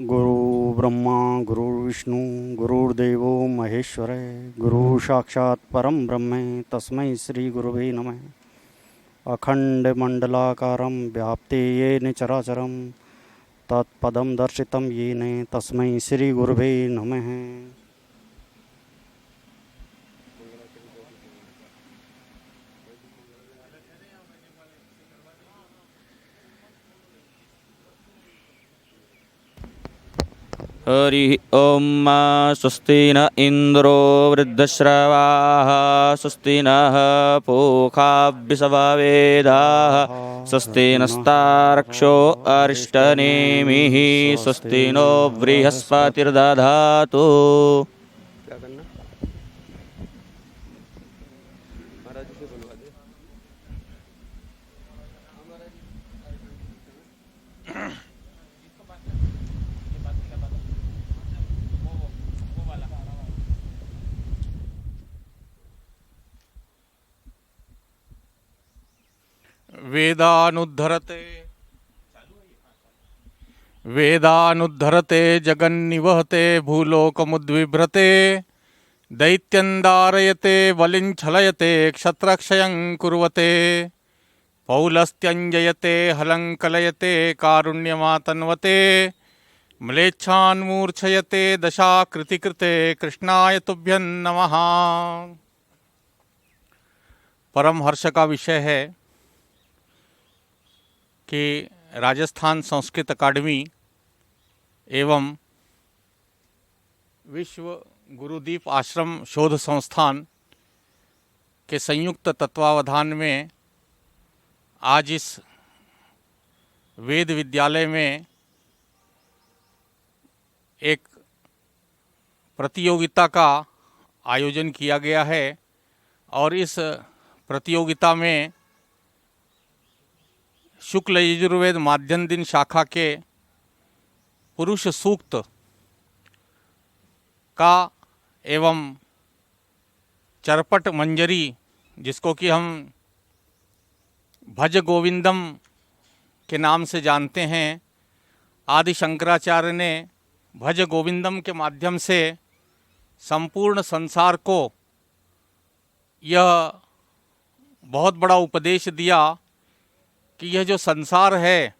गुरु ब्रह्मा गुरु विष्णु गुरुर्देवो महेश्वर गुरु साक्षात् परम ब्रह्म तस्मै श्री गुरुवे नमः। अखंडमंडलाकारं व्याप्ते येन चराचरं तत्पदं दर्शितं येन तस्मै श्री गुरुवे नमः। हरि ओम। स्वस्ति न इंद्रो वृद्धश्रवाः स्वस्ति नः पूषा विश्ववेदाः स्वस्ति नस्तार्क्ष्यो अरिष्टनेमिः स्वस्ति नो बृहस्पतिर्दधातु। क्या करना? वेदानुद्धरते जगन्निवहते भूलोकमुद्विभ्रते दैत्यन्दारयते बलिञ्छलयते क्षत्रक्षयं कुर्वते पौलस्त्यञ्जयते हलङ्कलयते कारुण्यमातन्वते म्लेच्छान्मूर्छयते दशाकृतिकृते कृष्णाय तुभ्यं नमः। परम हर्ष का विषय है कि राजस्थान संस्कृत अकादमी एवं विश्व गुरुदीप आश्रम शोध संस्थान के संयुक्त तत्वावधान में आज इस वेद विद्यालय में एक प्रतियोगिता का आयोजन किया गया है और इस प्रतियोगिता में शुक्ल यजुर्वेद माध्यम दिन शाखा के पुरुष सूक्त का एवं चरपट मंजरी जिसको कि हम भज गोविंदम के नाम से जानते हैं, आदि शंकराचार्य ने भज गोविंदम के माध्यम से संपूर्ण संसार को यह बहुत बड़ा उपदेश दिया कि यह जो संसार है,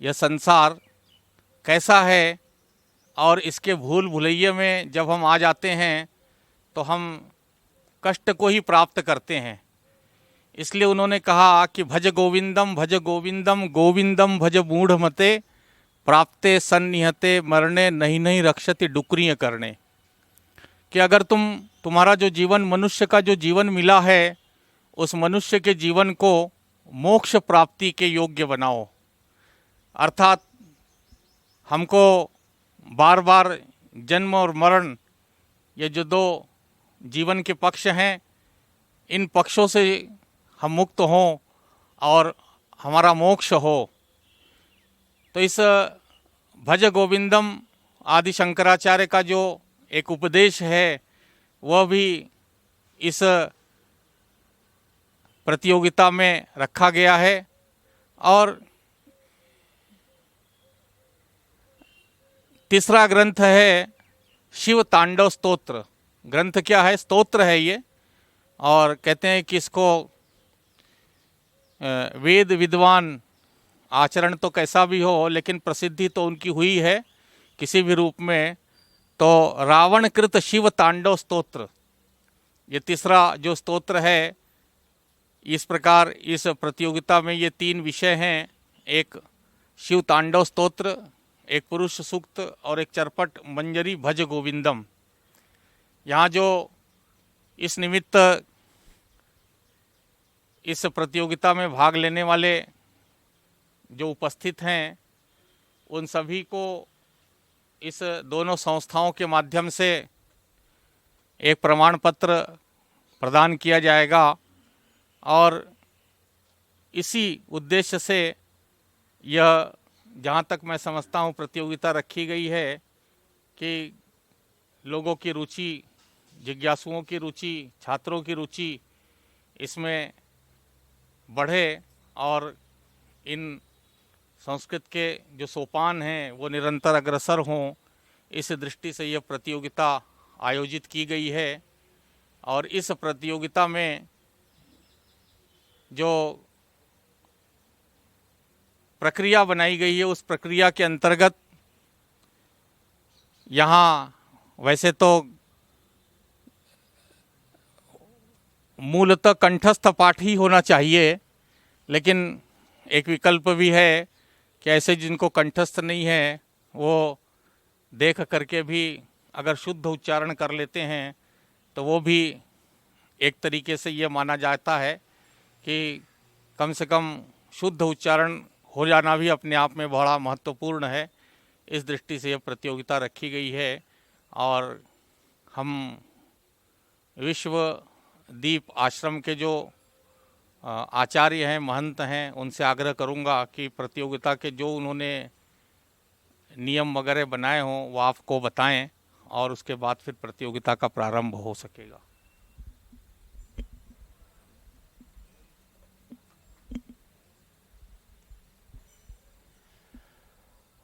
यह संसार कैसा है और इसके भूल भुलैये में जब हम आ जाते हैं तो हम कष्ट को ही प्राप्त करते हैं। इसलिए उन्होंने कहा कि भज गोविंदम गोविंदम भज मूढ़ मते प्राप्ते सन्निहते मरणे नहीं नहीं रक्षति डुकरियाँ करने। कि अगर तुम्हारा जो जीवन मनुष्य का जो जीवन मिला है उस मनुष्य के जीवन को मोक्ष प्राप्ति के योग्य बनाओ। अर्थात हमको बार बार जन्म और मरण ये जो दो जीवन के पक्ष हैं, इन पक्षों से हम मुक्त हों और हमारा मोक्ष हो। तो इस भज गोविंदम आदि शंकराचार्य का जो एक उपदेश है वह भी इस प्रतियोगिता में रखा गया है। और तीसरा ग्रंथ है शिव तांडव स्तोत्र। ग्रंथ क्या है? स्तोत्र है ये। और कहते हैं कि इसको वेद विद्वान आचरण तो कैसा भी हो लेकिन प्रसिद्धि तो उनकी हुई है किसी भी रूप में। तो रावण कृत शिव तांडव स्तोत्र, ये तीसरा जो स्तोत्र है। इस प्रकार इस प्रतियोगिता में ये तीन विषय हैं, एक शिव तांडव स्तोत्र, एक पुरुष सूक्त और एक चरपट मंजरी भज गोविंदम। यहाँ जो इस निमित्त इस प्रतियोगिता में भाग लेने वाले जो उपस्थित हैं उन सभी को इस दोनों संस्थाओं के माध्यम से एक प्रमाण पत्र प्रदान किया जाएगा। और इसी उद्देश्य से यह, जहाँ तक मैं समझता हूँ, प्रतियोगिता रखी गई है कि लोगों की रुचि, जिज्ञासुओं की रुचि, छात्रों की रुचि इसमें बढ़े और इन संस्कृत के जो सोपान हैं वो निरंतर अग्रसर हों, इस दृष्टि से यह प्रतियोगिता आयोजित की गई है। और इस प्रतियोगिता में जो प्रक्रिया बनाई गई है उस प्रक्रिया के अंतर्गत यहाँ वैसे तो मूलतः कंठस्थ पाठ ही होना चाहिए, लेकिन एक विकल्प भी है कि ऐसे जिनको कंठस्थ नहीं है वो देख करके भी अगर शुद्ध उच्चारण कर लेते हैं तो वो भी एक तरीके से ये माना जाता है कि कम से कम शुद्ध उच्चारण हो जाना भी अपने आप में बड़ा महत्वपूर्ण है। इस दृष्टि से यह प्रतियोगिता रखी गई है और हम विश्व दीप आश्रम के जो आचार्य हैं, महंत हैं, उनसे आग्रह करूंगा कि प्रतियोगिता के जो उन्होंने नियम वगैरह बनाए हों वो आपको बताएं और उसके बाद फिर प्रतियोगिता का प्रारंभ हो सकेगा।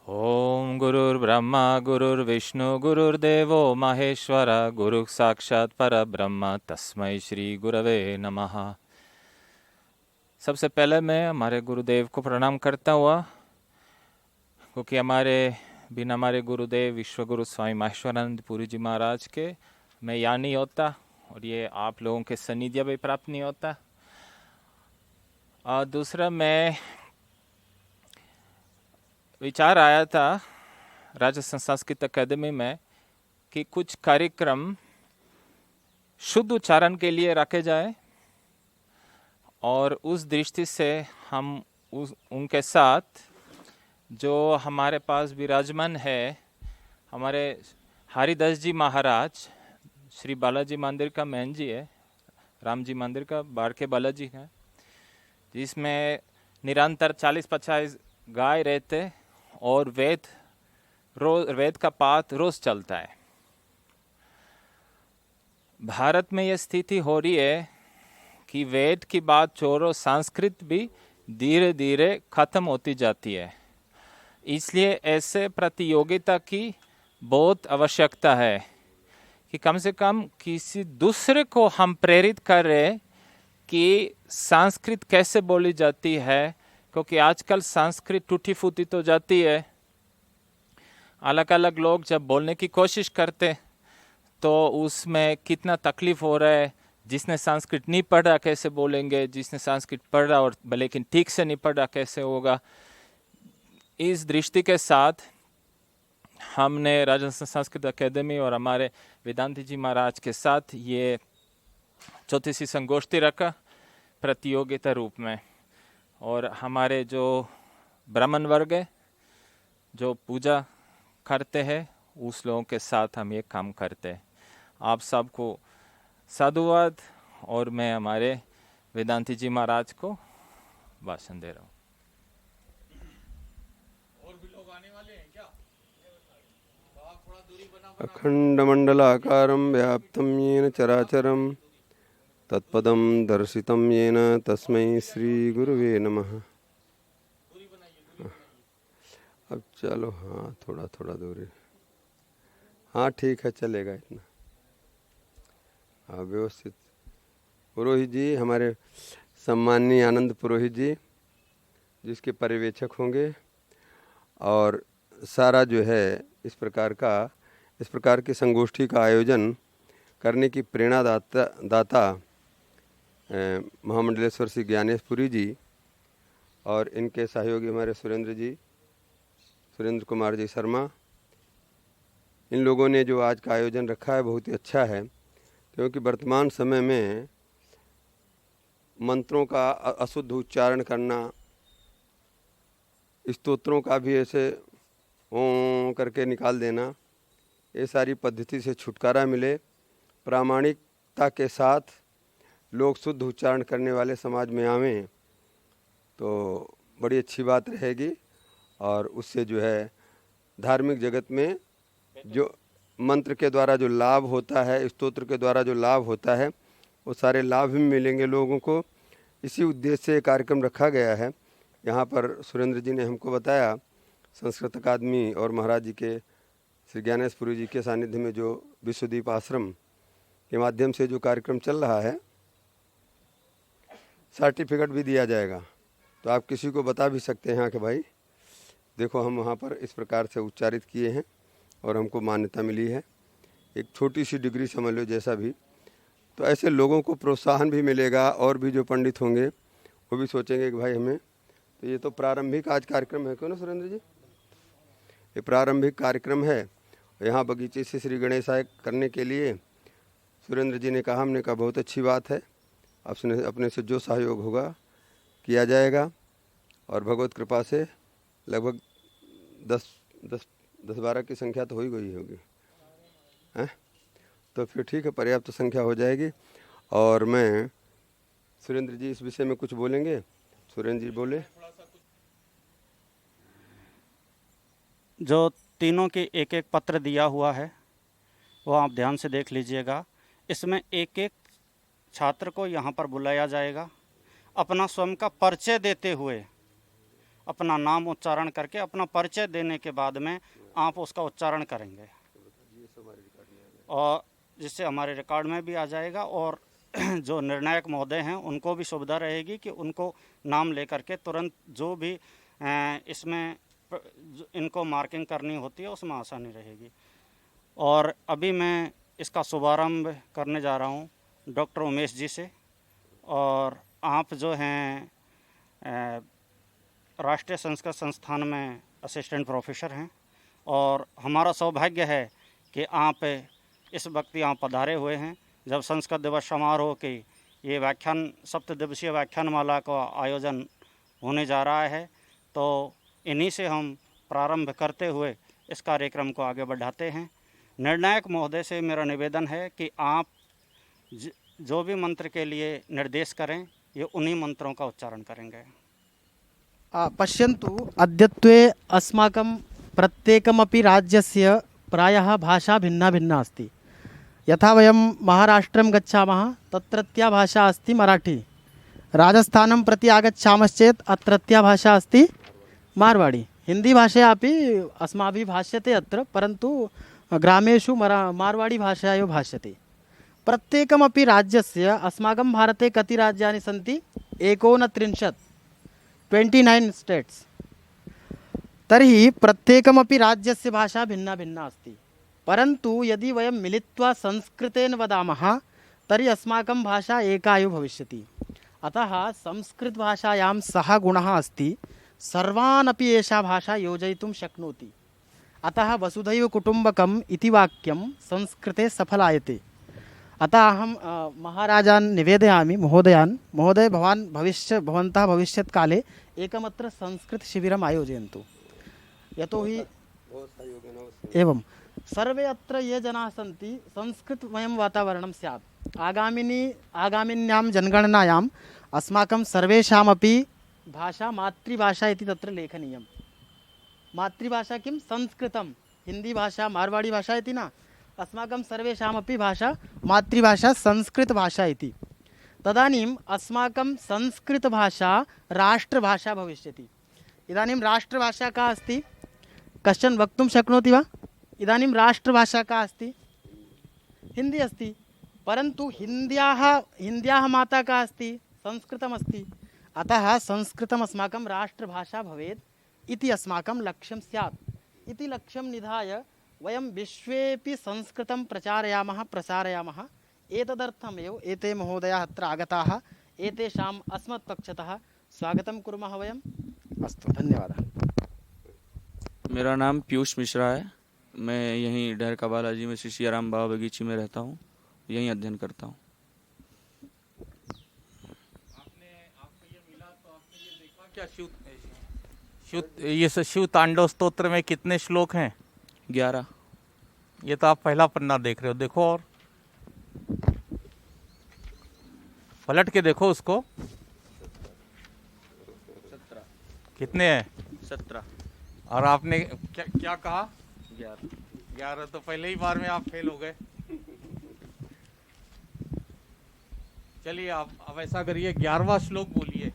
ओम गुरुर्ब्रह्मा गुरुर्विष्णु गुरुर्देवो महेश्वर गुरु साक्षात परब्रह्म तस्मै श्री गुरवे नमः। सबसे पहले मैं हमारे गुरुदेव को प्रणाम करता हुआ, क्योंकि हमारे गुरुदेव विश्वगुरु स्वामी महेश्वरानंद पुरी जी महाराज के मैं यहाँ नहीं होता और ये आप लोगों के सानिध्य भी प्राप्त नहीं होता। और दूसरा, मैं विचार आया था राजस्थान संस्कृत अकादमी में कि कुछ कार्यक्रम शुद्ध उच्चारण के लिए रखे जाए और उस दृष्टि से हम उनके साथ जो हमारे पास विराजमान है, हमारे हरिदास जी महाराज श्री बालाजी मंदिर का महंत जी है, राम जी मंदिर का बाड़के बालाजी है, जिसमें निरंतर 40-50 गाय रहते और वेद का पाठ रोज चलता है। भारत में यह स्थिति हो रही है कि वेद की बात छोड़ो, संस्कृत भी धीरे धीरे खत्म होती जाती है। इसलिए ऐसे प्रतियोगिता की बहुत आवश्यकता है कि कम से कम किसी दूसरे को हम प्रेरित कर रहे कि संस्कृत कैसे बोली जाती है, क्योंकि आजकल संस्कृत टूटी फूटी तो जाती है। अलग अलग लोग जब बोलने की कोशिश करते तो उसमें कितना तकलीफ हो रहा है। जिसने संस्कृत नहीं पढ़ा कैसे बोलेंगे, जिसने संस्कृत पढ़ा और लेकिन ठीक से नहीं पढ़ा कैसे होगा। इस दृष्टि के साथ हमने राजस्थान संस्कृत अकादमी और हमारे वेदांती जी महाराज के साथ ये चौथी सी संगोष्ठी रखा प्रतियोगिता रूप में। और हमारे जो ब्राह्मण वर्ग है जो पूजा करते हैं उस लोगों के साथ हम ये काम करते हैं। आप सबको साधुवाद और मैं हमारे वेदांती जी महाराज को भाषण दे रहा हूँ। और भी लोग आने वाले हैं क्या? तो आप थोड़ा दूरी बना अखंडमंडलाकारं व्याप्तं येन चराचरं तत्पदं दर्शितं येन तस्मै श्री गुरुवे नमः। अब चलो, हाँ थोड़ा थोड़ा दूरी, हाँ ठीक है, चलेगा इतना। हाँ व्यवस्थित। पुरोहित जी, हमारे सम्माननीय आनंद पुरोहित जी जिसके पर्यवेक्षक होंगे, और सारा जो है इस प्रकार की संगोष्ठी का आयोजन करने की प्रेरणा दाता महामंडलेश्वर श्री ज्ञानेश पुरी जी और इनके सहयोगी हमारे सुरेंद्र कुमार जी शर्मा, इन लोगों ने जो आज का आयोजन रखा है बहुत ही अच्छा है। क्योंकि वर्तमान समय में मंत्रों का अशुद्ध उच्चारण करना, स्तोत्रों का भी ऐसे ओं करके निकाल देना, ये सारी पद्धति से छुटकारा मिले, प्रामाणिकता के साथ लोग शुद्ध उच्चारण करने वाले समाज में आवें तो बड़ी अच्छी बात रहेगी। और उससे जो है धार्मिक जगत में जो मंत्र के द्वारा जो लाभ होता है, स्तोत्र के द्वारा जो लाभ होता है, वो सारे लाभ भी मिलेंगे लोगों को। इसी उद्देश्य से कार्यक्रम रखा गया है यहाँ पर सुरेंद्र जी ने हमको बताया संस्कृत अकादमी और महाराज जी के श्री ज्ञानेश्वरी जी के सानिध्य में जो विश्वदीप आश्रम के माध्यम से जो कार्यक्रम चल रहा है, सर्टिफिकेट भी दिया जाएगा। तो आप किसी को बता भी सकते हैं कि भाई देखो हम वहाँ पर इस प्रकार से उच्चारित किए हैं और हमको मान्यता मिली है। एक छोटी सी डिग्री समझ लो जैसा भी, तो ऐसे लोगों को प्रोत्साहन भी मिलेगा और भी जो पंडित होंगे वो भी सोचेंगे कि भाई हमें, तो ये तो प्रारंभिक आज कार्यक्रम है, क्यों ना सुरेंद्र जी, ये प्रारंभिक कार्यक्रम है। यहाँ बगीचे से श्री गणेशाय करने के लिए सुरेंद्र जी ने कहा, हमने कहा बहुत अच्छी बात है, अपने से जो सहयोग होगा किया जाएगा और भगवत कृपा से लगभग 10-12 की संख्या तो हो ही गई होगी हैं, तो फिर ठीक है, पर्याप्त संख्या हो जाएगी। और मैं सुरेंद्र जी इस विषय में कुछ बोलेंगे, सुरेंद्र जी बोले। जो तीनों के एक एक पत्र दिया हुआ है वो आप ध्यान से देख लीजिएगा। इसमें एक एक छात्र को यहाँ पर बुलाया जाएगा, अपना स्वयं का परिचय देते हुए अपना नाम उच्चारण करके अपना परिचय देने के बाद में आप उसका उच्चारण करेंगे और जिससे हमारे रिकॉर्ड में भी आ जाएगा। और जो निर्णायक महोदय हैं उनको भी सुविधा रहेगी कि उनको नाम लेकर के तुरंत जो भी इसमें इनको मार्किंग करनी होती है उसमें आसानी रहेगी। और अभी मैं इसका शुभारंभ करने जा रहा हूँ डॉक्टर उमेश जी से, और आप जो हैं राष्ट्रीय संस्कृत संस्थान में असिस्टेंट प्रोफेसर हैं और हमारा सौभाग्य है कि आप इस वक्त यहाँ पधारे हुए हैं जब संस्कृत दिवस समारोह की ये व्याख्यान 7 दिवसीय व्याख्यानमाला का आयोजन होने जा रहा है। तो इन्हीं से हम प्रारंभ करते हुए इस कार्यक्रम को आगे बढ़ाते हैं। निर्णायक महोदय से मेरा निवेदन है कि आप जो भी मंत्र के लिए निर्देश करें ये उन्हीं मंत्रों का उच्चारण करेंगे। पश्यन्तु, अद्यत्वे अस्माकं प्रत्येकमपि राज्यस्य प्रायः भाषा भिन्ना भिन्ना अस्ति। यथा वयं महाराष्ट्रं गच्छामः तत्रत्या भाषा अस्ति मराठी, राजस्थानं प्रति आगच्छामश्चेत् अत्रत्या भाषा अस्ति मारवाड़ी। हिंदी भाषया अपि अस्माभिः भाष्यते अत्र, परन्तु ग्रामेषु मारवाड़ी भाषया एव भाष्यते। प्रत्येकमपि राज्यस्य अस्माकं भारते कति राज्यानि सन्ति? 29 स्टेट्स। तर्हि प्रत्येकमपि राज्यस्य भाषा भिन्ना भिन्ना अस्ति। परन्तु यदि वयं मिलित्वा संस्कृतेन वदामः तर्हि अस्माकं भाषा एका एव भविष्यति। अतः संस्कृतभाषायां सः गुणः अस्ति, सर्वान् अपि एषा भाषा योजयितुं शक्नोति। अतः वसुधैव कुटुम्बकम् इति वाक्यं संस्कृते सफलायते। अतः अहं महाराजान् निवेदयामि, महोदय भवन्तः भविष्यत्काले एकमत्र संस्कृतशिबिरम् आयोजयन्तु। यतोहि एवं सर्वे अत्र ये जनाः सन्ति संस्कृतमयं वातावरणं स्यात्। आगामिन्यां जनगणनायाम् अस्माकं सर्वेषामपि भाषा मातृभाषा इति तत्र लेखनीयं। मातृभाषा किं? संस्कृतं। हिंदी भाषा मारवाड़ी भाषा इति न, अस्माकं सर्वेषामपि भाषा मातृभाषा संस्कृतभाषा इति। तदानीम् अस्माकं संस्कृतभाषा राष्ट्रभाषा भविष्यति। इदानीं राष्ट्रभाषा का अस्ति? कश्चन वक्तुं शक्नोति वा? इदानीं राष्ट्रभाषा का अस्ति? हिंदी अस्ति। परन्तु हिन्द्याः माता का अस्ति? संस्कृतमस्ति। अतः संस्कृतम् अस्माकं राष्ट्रभाषा भवेत् इति अस्माकं लक्ष्यं स्यात्। इति लक्ष्यं निधाय वयं विश्वेपि संस्कृतं प्रसारयामः। एतदर्थमेव एते महोदयाः अत्र आगताः। एतेषाम् अस्मत्पक्षतः स्वागतं कुर्मः वयम्। अस्तु, धन्यवादः। मेरा नाम पीयूष मिश्रा है। मैं यहीं डहरका बालाजी में श्री सियाराम बाबा बगीची में रहता हूँ, यहीं अध्ययन करता हूँ। आपको ये मिला तो आपने ये देखा क्या शिव तांडव स्तोत्र में कितने श्लोक हैं? 11। ये तो आप पहला पन्ना देख रहे हो, देखो और पलट के देखो उसको। 17। कितने हैं? 17। और आपने क्या कहा? 11। तो पहले ही बार में आप फेल हो गए। चलिए आप अब ऐसा करिए, 11वां श्लोक बोलिए।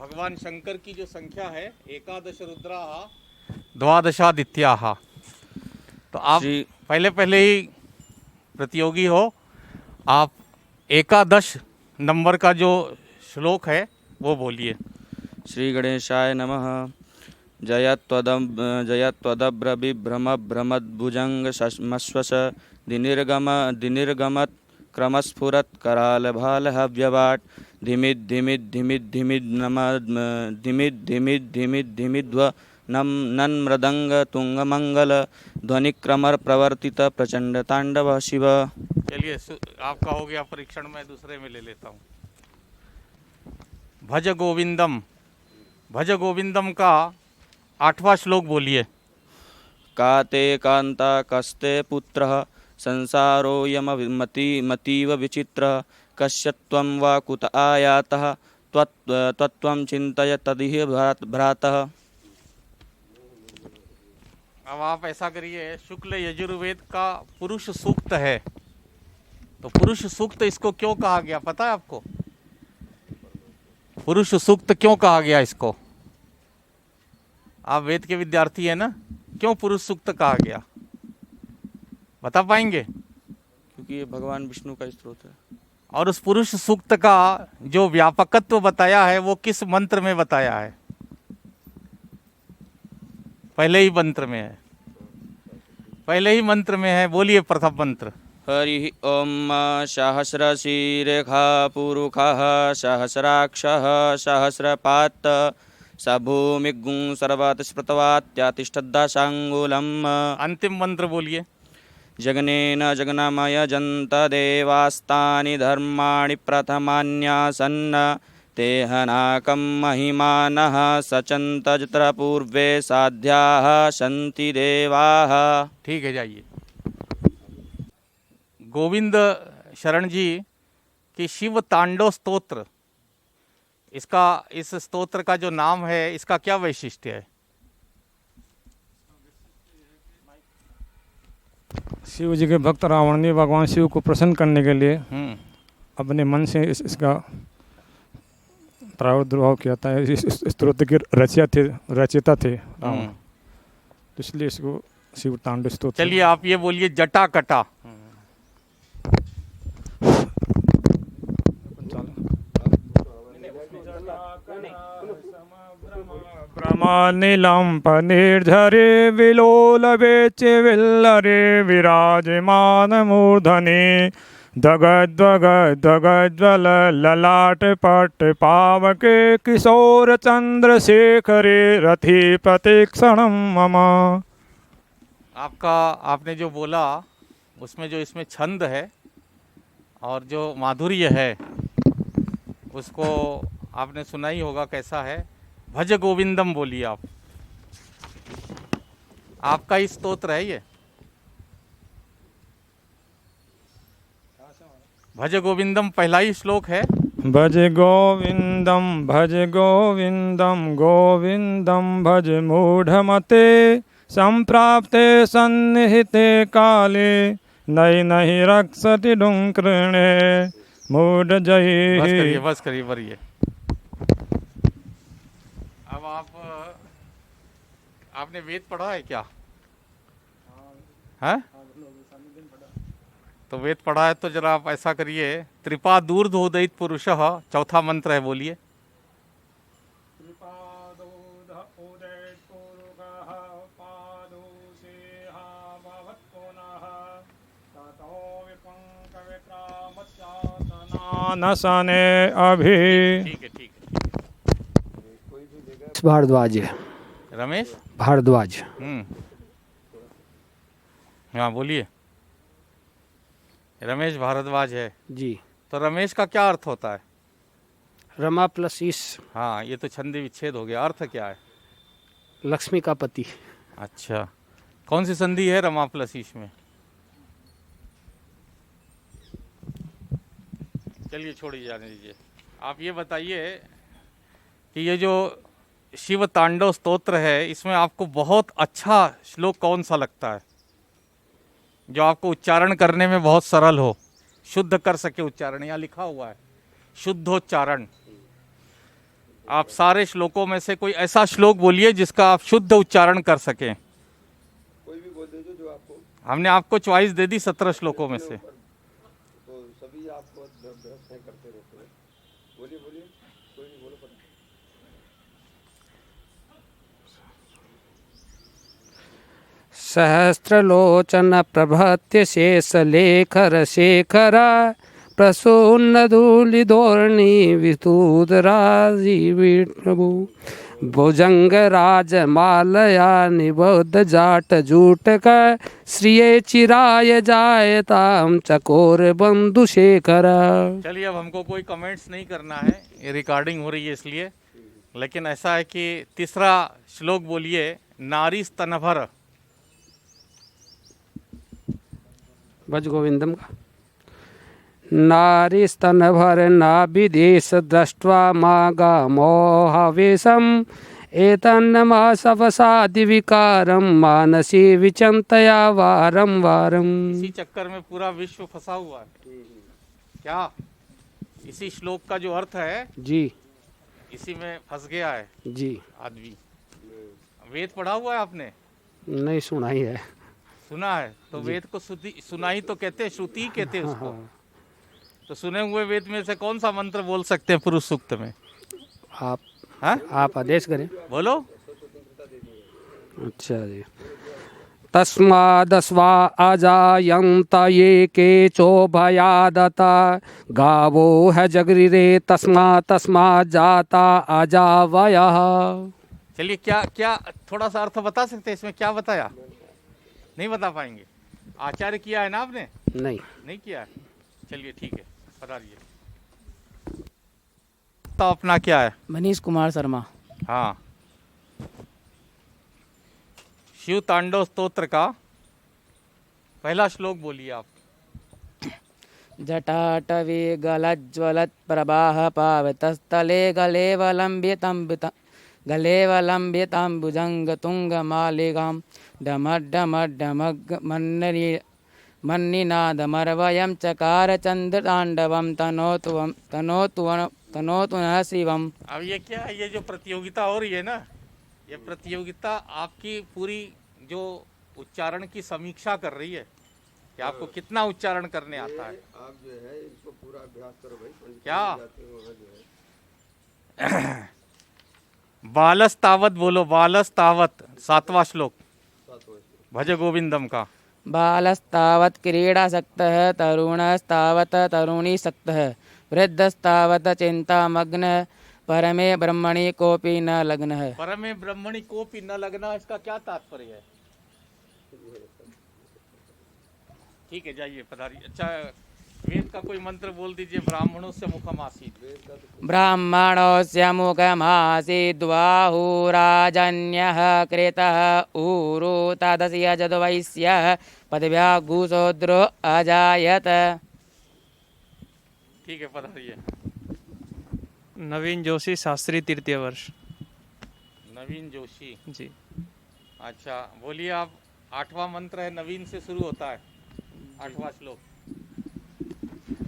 भगवान शंकर की जो संख्या है एकादश रुद्राः द्वादशादित्याः। तो आप श्री पहले ही प्रतियोगी हो, आप एकादश नंबर का जो श्लोक है वो बोलिए। श्री गणेशाय नमः। जयत्वदभ्रविभ्रमभ्रमद्भुजंग मश्वश दिनिर्गमत् क्रमस्फुरत् करालभालहव्यवाट् धिमिद्धिमिद्धिमिद्धिमिद्धिमिद्धिमिद्धिमिद्ध्व नन्मृदंग तुंगमंगल ध्वनिक्रमर प्रवर्तित प्रचंड तांडव शिव। चलिए आपका हो गया परीक्षण, मैं दूसरे में ले लेता हूँ। भज गोविंदम, भज गोविंदम का 8वां श्लोक बोलिए। काते कांता कस्ते पुत्रः संसारोऽयमतीव विचित्रः कस्यत्वं वा कुत आयातः त्वत्त्वं चिन्तय तदिह भ्रातः। अब आप ऐसा करिए, शुक्ल यजुर्वेद का पुरुष सूक्त है, तो पुरुष सूक्त इसको क्यों कहा गया पता है आपको? पुरुष सूक्त क्यों कहा गया इसको? आप वेद के विद्यार्थी हैं ना, क्यों पुरुष सूक्त कहा गया बता पाएंगे? क्योंकि ये भगवान विष्णु का स्त्रोत है। और उस पुरुष सूक्त का जो व्यापकत्व बताया है वो किस मंत्र में बताया है? पहले ही मंत्र में है, पहले ही मंत्र में है। बोलिए प्रथम मंत्र। हरि ओम सहस्रशीरेखा पुरुषः सहस्राक्षः सहस्रपात् स भूमिगुं सर्वत स्मृतवात्यातिष्ठद्दशाङ्गुलम्। अंतिम मंत्र बोलिए। जगनेन जगनमय जन्त देवास्तानि धर्माणि प्रथमान्यासन्न तेहनाकं महिमानः सचन्त जत्र पूर्वे साध्याः सन्ति देवाः। ठीक है, जाइए। गोविंद शरण जी की शिव तांडव स्तोत्र, इसका इस स्तोत्र का जो नाम है इसका क्या वैशिष्ट्य है? शिव जी के भक्त रावण ने भगवान शिव को प्रसन्न करने के लिए अपने मन से इसका प्रादुर्भाव किया था। इस स्तोत्र के रचयिता थे रावण, तो इसलिए इसको शिव तांडव स्तोत्र। चलिए आप ये बोलिए, जटा कटा। ब्रह्मनीलम पनिर्धरे विलोलवेच विल्लरे विराजमान मूर्धने दगद्वगद्वगज्वल ललाट पट पावके किशोर चंद्रशेखरे रथि प्रतीक्षणम मम। आपने जो बोला उसमें जो इसमें छंद है और जो माधुर्य है उसको आपने सुना ही होगा कैसा है। भज गोविंदम बोलिए आप। आपका ही स्तोत्र है ये। भज गोविंदम पहला ही श्लोक है। भज गोविंदम गोविंदम भज मूढ़मते संप्राप्ते सन्निहिते काले नहीं रक्षति डुंकृणे मूढ़ जयी। बस करिए बरिए। अब आपने वेद पढ़ा है क्या? है तो वेद पढ़ा है तो जरा आप ऐसा करिए, त्रिपा दूर्धोदित पुरुषः, चौथा मंत्र है, बोलिए। नसने अभी। ठीक है। भारद्वाज। रमेश भारद्वाज। हाँ बोलिए। रमेश भारद्वाज है जी। तो रमेश का क्या अर्थ होता है? रमा प्लस ईश। हाँ, ये तो छंदी विच्छेद हो गया। अर्थ क्या है? लक्ष्मी का पति। अच्छा, कौन सी संधि है रमा प्लस ईश में? चलिए छोड़िए, जाने दीजिए। आप ये बताइए कि ये जो शिव तांडव स्तोत्र है इसमें आपको बहुत अच्छा श्लोक कौन सा लगता है, जो आपको उच्चारण करने में बहुत सरल हो, शुद्ध कर सके उच्चारण? यहाँ लिखा हुआ है शुद्धोच्चारण। आप सारे श्लोकों में से कोई ऐसा श्लोक बोलिए जिसका आप शुद्ध उच्चारण कर सकें। कोई भी बोल दीजिए जो आपको, हमने आपको चॉइस दे दी 17 श्लोकों में से। तो सभी आपको बहस करते रहते हैं। बोलिए बोलिए, कोई नहीं, बोलो। सहस्रलोचन प्रभत्य शेषलेखर शेखर प्रसून्नधूलिधोरणी विस्तूतराजीविष्णु भुजंगराज मालया निबोध जाट जूटक श्रिये चिराय जायताम चकोर बंधु शेखर। चलिए, अब हमको कोई कमेंट्स नहीं करना है, ये रिकॉर्डिंग हो रही है इसलिए। लेकिन ऐसा है कि तीसरा श्लोक बोलिए, नारी स्तनभर। भज गोविंदम का। नारी स्तनभर नाभिदेश दृष्ट्वा मागा मोहावेशम एतन्नमा सवसादि विकारम मानसी विचंतया वारम वारम। इसी चक्कर में पूरा विश्व फंसा हुआ है क्या? इसी श्लोक का जो अर्थ है जी इसी में फंस गया है जी। आदमी। वेद पढ़ा हुआ है आपने? नहीं सुना ही है। सुना है तो वेद को सुनाई तो कहते हैं, श्रुति ही कहते हैं उसको। तो सुने हुए वेद में से कौन सा मंत्र बोल सकते हैं पुरुष सूक्त में? आप हाँ? आप आदेश करें। बोलो। अच्छा जी। तस्मादस्वा अजायन्त ये केचो भयादता गावो है जगरिरे तस्मा जाता अजावयः। चलिए, क्या क्या थोड़ा सा अर्थ बता सकते हैं इसमें? क्या बताया? नहीं बता पाएंगे? आचार्य किया है ना आपने? नहीं किया है। चलिए ठीक है, बताइए। तो अपना क्या है? मनीष कुमार शर्मा। हाँ, शिव तांडव स्तोत्र का पहला श्लोक बोलिए आप। जटाटवी गलज्वलत् प्रवाह पावतस्थले गलेवलम्बिताम्बुजंग तुंग मालिकां डमड्डमड्डमग् मन्निनादमर्वयं चकार चंद्रतांडवं तनोतु नः शिवम्। अब ये क्या है? ये जो प्रतियोगिता हो रही है ना, ये प्रतियोगिता आपकी पूरी जो उच्चारण की समीक्षा कर रही है कि आपको कितना उच्चारण करने आता है। आप जो है इसको पूरा अभ्यास करो भाई। क्या? बालस तावत बोलो, बालस तावत। 7वां श्लोक भज गोविंदम का। बालस्तावत् क्रीडासक्तः तरुणस्तावत् तरुणीसक्तः वृद्धस्तावत् चिन्तामग्नः परमे ब्रह्मणि कोऽपि न लग्नः। परमे ब्रह्मणि कोऽपि न लग्नः, इसका क्या तात्पर्य है? ठीक है, जाइए पधारिए। अच्छा, वेद का कोई मंत्र बोल दीजिए। ब्राह्मणों से मुखमासीत्। ब्राह्मणोऽस्य मुखमासीद्बाहुराजन्यः कृतः ऊरु तदस्य यजद्वैश्यः पदव्या गुशूद्रो अजायत। ठीक है, पधारिए। नवीन जोशी, शास्त्री तृतीय वर्ष। नवीन जोशी जी। अच्छा, बोलिए आप। 8वां मंत्र है, नवीन से शुरू होता है। 8वां श्लोक।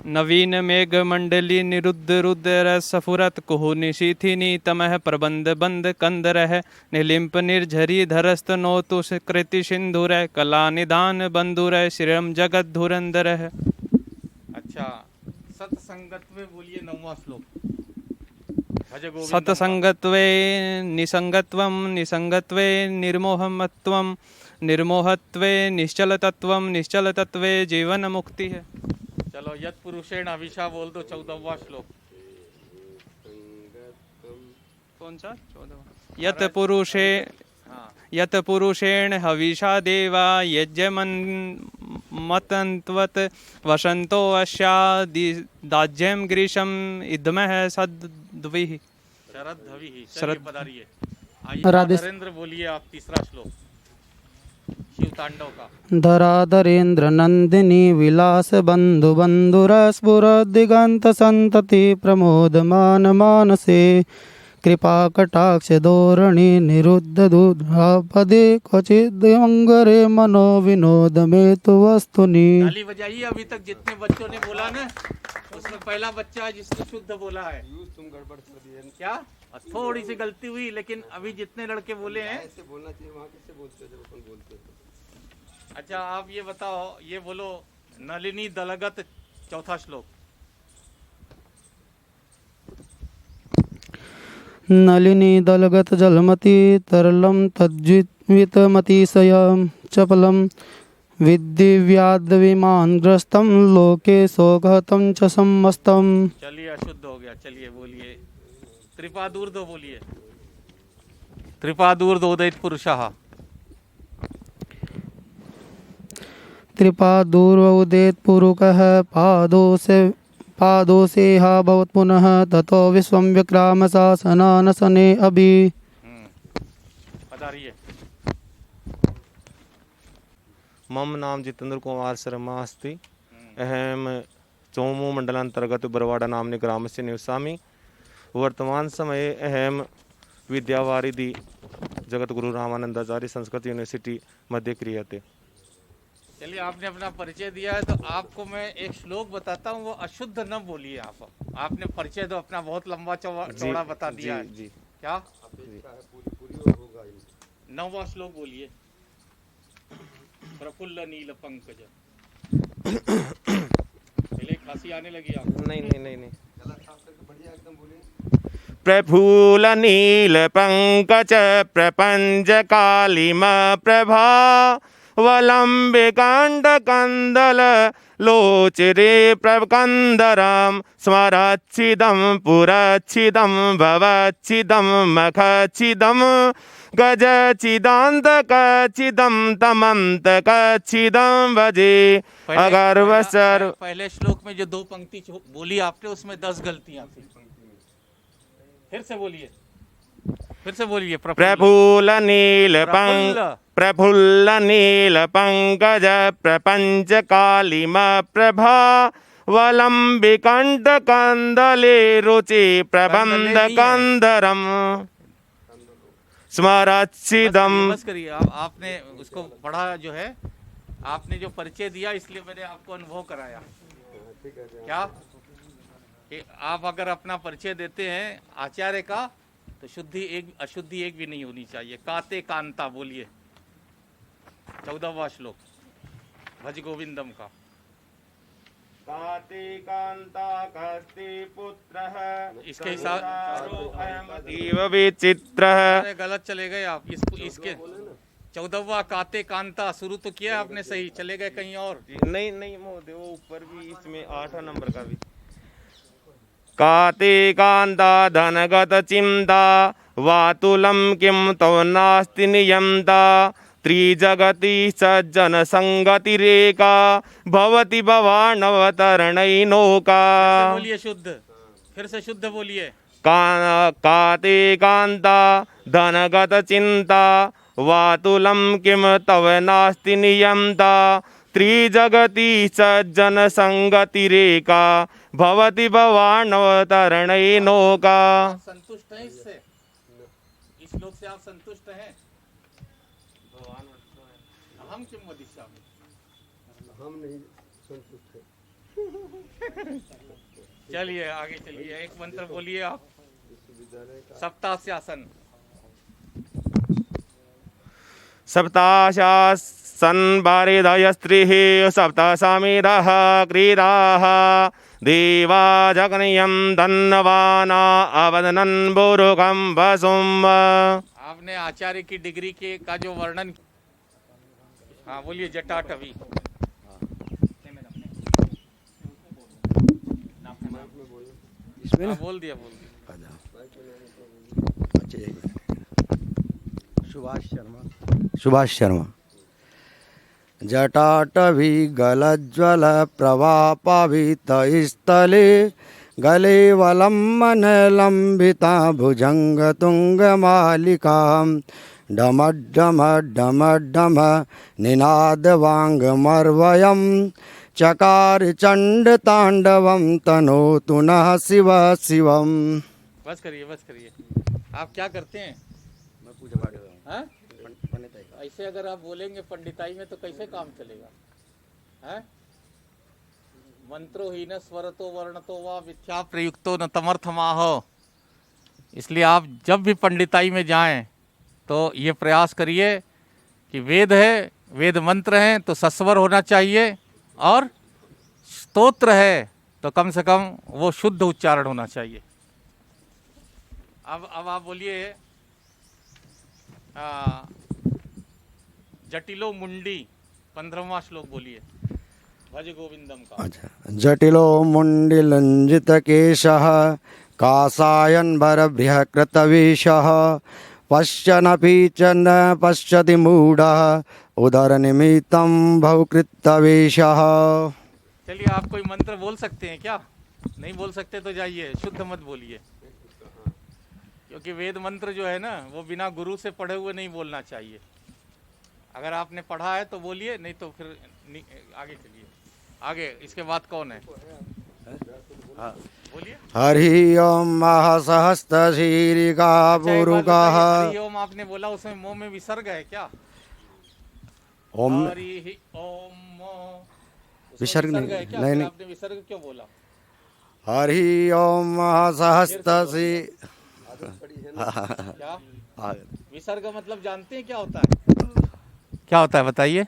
नवीन मेघ मंडली निरुद्ध रुद्र सफुरत कुहु निशीथिनी तमह प्रबंध बंद कंदरह निलिंप निर्झरी धरस्त नोतु कृति सिंधुर कला निदान बंधुर श्रीरम जगत धुरंधर। अच्छा, सत्संगत्वे बोलिए 9वां श्लोक। सत्संगत्वे निसंगत्वं निसंगत्वे निर्मोहमत्वं निर्मोहत्वे निश्चलतत्वं निश्चलतत्वे जीवन मुक्ति है। चलो, यत् पुरुषेण हविषा बोल दो। 14वां श्लोक। कौन सा? 14वां। यत् पुरुषेण हविषा देवा यज्ञमतन्त्वत् वसंतो अस्या दाज्यं ग्रीष्म इदमः सद्द्विः शरद्भविः। शरद। पधारिए। आइए राधे। नरेंद्र, बोलिए आप 3रा श्लोक शिव तांडव का। धराधरेन्द्र नंदिनी विलास बंधु बंधुर स्फुर दिगंत संतति प्रमोदमान मानसे कृपा कटाक्ष धोरणी निरुद्ध दूधापदे क्वचिद अंगरे मनो विनोद में तो वस्तुनि। ताली बजाइए। अभी तक जितने बच्चों ने बोला ना, उसमें पहला बच्चा जिसने शुद्ध बोला है। तुम गड़बड़ कर दिए क्या? थोड़ी सी गलती हुई, लेकिन अभी जितने लड़के बोले हैं। ऐसे बोलना चाहिए, वहाँ किससे बोलते हो जब अपन बोलते हो? अच्छा आप ये बताओ, ये बोलो नलिनी दलगत चौथा श्लोक। नलिनी दलगत जलमति तरलम तज्जितमतिशयं चपलं विद्दिव्याद विमान ग्रस्तम लोके शोकहतं च समस्तम। चलिए अशुद्ध हो गया, चलिए बोलिए त्रिपादूर्ध्व बोलिए। त्रिपादूर्ध्व उदित पुरुषः। त्रिपादूर्वोदेत पुरुकः पादोसेहा भवत् पुनः ततो विश्वं विक्राम शासनानसने अभि। पधारिए। मम नाम जितेंद्र कुमार शर्मा अस्ति। अहम चौमू मंडलांतर्गत बरवाड़ा नामने ग्राम से निवसामि। वर्तमान समये अहम विद्यावारिधि जगत गुरु रामानंदाचार्य संस्कृत यूनिवर्सिटी मध्ये क्रियते। चलिए आपने अपना परिचय दिया है, तो आपको मैं एक श्लोक बताता हूँ, वो अशुद्ध न बोलिए आप। आपने परिचय तो अपना बहुत लंबा चौड़ा बता दिया है। जी। क्या? 9वां श्लोक बोलिए। प्रफुल्ल नील पंकज। पहले खांसी आने लगी आपको? नहीं। प्रफुल्ल नील पंकज प्रपंच कालिम प्रभा वलंबिकांड कंदल लोचरे प्रकंदरम स्मरच्छिदम पुरच्छिदम भवच्छिदम मखच्छिदम गजचिदांत कचिदम तमंत कचिदम भजे अगर्वसर। पहले श्लोक में जो 2 पंक्ति बोली आपने, उसमें 10 गलतियां थी। फिर से बोलिए। प्रफुल्ल नील पंकज प्रपंच कालिम प्रभा वलंबिकंठ कंदले रुचि प्रबंध कंदरम स्मरच्छिदम। बस करिए। आपने उसको पढ़ा जो है, आपने जो परिचय दिया, इसलिए मैंने आपको अनुभव कराया। क्या कि आप अगर अपना परिचय देते हैं आचार्य का, तो अशुद्धि एक भी नहीं होनी चाहिए। काते कांता बोलिए। 14वां श्लोक भज गोविंदम का। काते कांता कस्ति पुत्रः इसके हिसाब अतीव विचित्रः। अरे गलत चले गए आप। इसके 14वां काते कांता शुरू तो किया आपने सही, चले गए कहीं और। नहीं महोदय, वो ऊपर भी इसमें 8वां नंबर का भी। काते कांता धनगत चिंता वातुलम किम तो नास्ति नियमता त्रिजगति सज्जन संगति रेका भवति भवानवतरणैनौका। बोलिए शुद्ध, फिर से शुद्ध बोलिए। काते कांता धनगत चिंता वातुलम किम तव नास्ति नियमता त्रिजगति सज्जन संगति रेका भवति भवानवतरणैनौका। संतुष्ट हैं इससे? इस श्लोक से आप संतुष्ट हैं? हम किम वदिष्यामि। हम नहीं संतुष्ट हैं। चलिए आगे चलिए। एक मंत्र बोलिए आप। सप्तास्यासन। सप्ताशासन वारिदय स्त्रीः सप्तसमिदः क्रीडाः देवा जगनियं धन्यवाना अवदनन् बुरुकं वसुम्। आपने आचार्य की डिग्री के का जो वर्णन। हाँ बोलिए। जटाटवी। बोल दिया। सुभाष शर्मा। जटाटवी गलज्वल प्रवापावित स्थले गले वलम्बन लंबिता भुजंग तुंग मालिकां डमड्डम डमड्डम निनाद वांग मर्वयम चकार चंड तांडवम तनोतु नः शिव शिवम। बस करिए। आप क्या करते हैं? मैं पूजा पाठ करता हूँ। ऐसे अगर आप बोलेंगे पंडिताई में तो कैसे काम चलेगा? हैं? मंत्रो हीन स्वरतो वर्णतो वा मिथ्या प्रयुक्तो न तमर्थमाह। इसलिए आप जब भी पंडिताई में जाएं तो ये प्रयास करिए कि वेद है, वेद मंत्र हैं तो सस्वर होना चाहिए, और स्तोत्र है तो कम से कम वो शुद्ध उच्चारण होना चाहिए। अब आप बोलिए जटिलो मुंडी 15वां श्लोक बोलिए भज गोविंदम का। अच्छा। जटिलो मुंडिलंजित केशः कासायन्भरभ्यः कृतवेषः पश्यन्नपि च न पश्यति मूढः उदरनिमित्तं बहुकृतवेषः। चलिए आप कोई मंत्र बोल सकते हैं क्या? नहीं बोल सकते तो जाइए, शुद्ध मत बोलिए, क्योंकि वेद मंत्र जो है ना वो बिना गुरु से पढ़े हुए नहीं बोलना चाहिए। अगर आपने पढ़ा है तो बोलिए, नहीं तो फिर आगे चलिए। आगे इसके बाद कौन है? बोलिए। हरि ओम महसहस्रशीर्षा पुरुषः। हरि ओम आपने बोला, उसमें मोह में विसर्ग है क्या? ओम हरि ओम विसर्ग नहीं, नहीं, आपने विसर्ग क्यों बोला? हरि ओम महसहस्रशीर्षा। क्या विसर्ग मतलब जानते हैं क्या होता है? क्या होता है बताइए?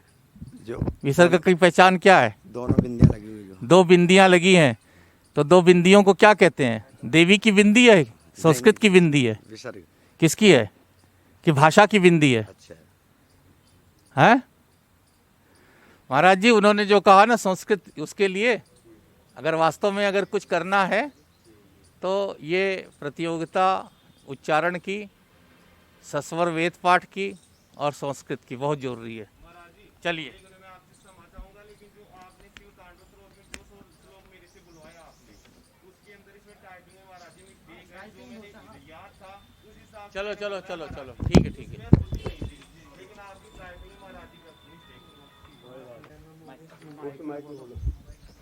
जो विसर्ग की पहचान क्या है? दोनों बिंदियां लगी हुई, दो बिंदियां लगी हैं, तो दो बिंदियों को क्या कहते हैं? देवी की बिंदी है, संस्कृत की बिंदी है? विसर्ग किसकी है? कि भाषा की बिंदी है? अच्छा है महाराज जी, उन्होंने जो कहा ना संस्कृत, उसके लिए अगर वास्तव में अगर कुछ करना है तो ये प्रतियोगिता उच्चारण की, सस्वर वेद पाठ की और संस्कृत की बहुत जरूरी है। चलिए चलो चलो चलो चलो, ठीक है ठीक है।